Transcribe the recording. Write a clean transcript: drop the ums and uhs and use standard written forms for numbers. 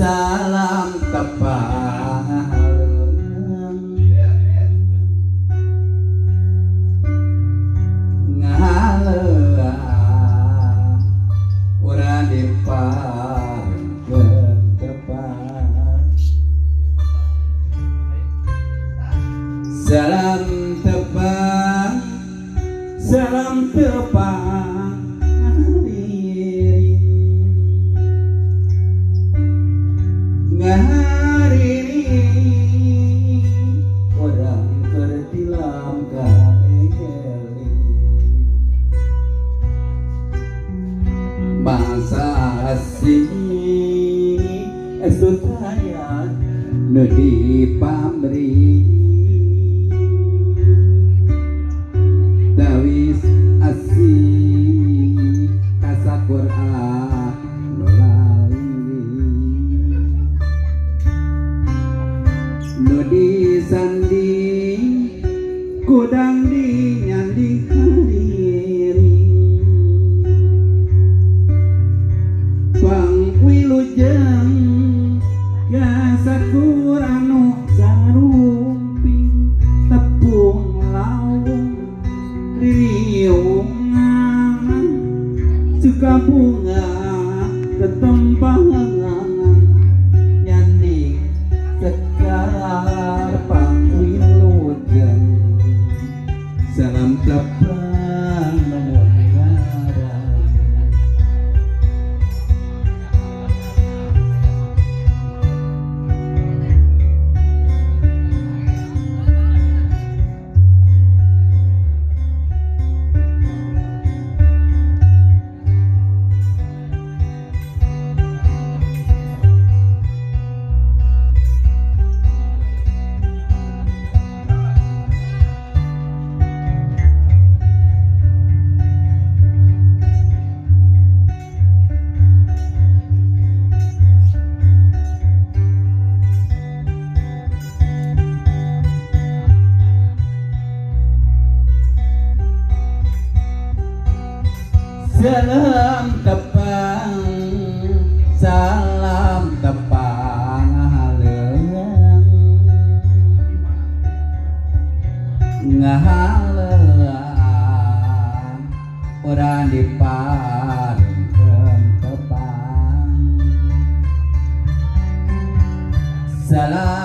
salam tepang ngaleua urang diparingkeun tepang salam tepang ngaharini orang kertilam kaeli bangsa asing esutaya nu dipamri tawis asih kasakur nudi sandi kudang di nyandi hariri pang wilujeng kasakur anu sarumpi tepung laung riungan suka bunga ketempangan nyandi sekar pangwilujeng salam tepang menegara salam tepang haleung ngahaleung urang diparingkeun tepang salam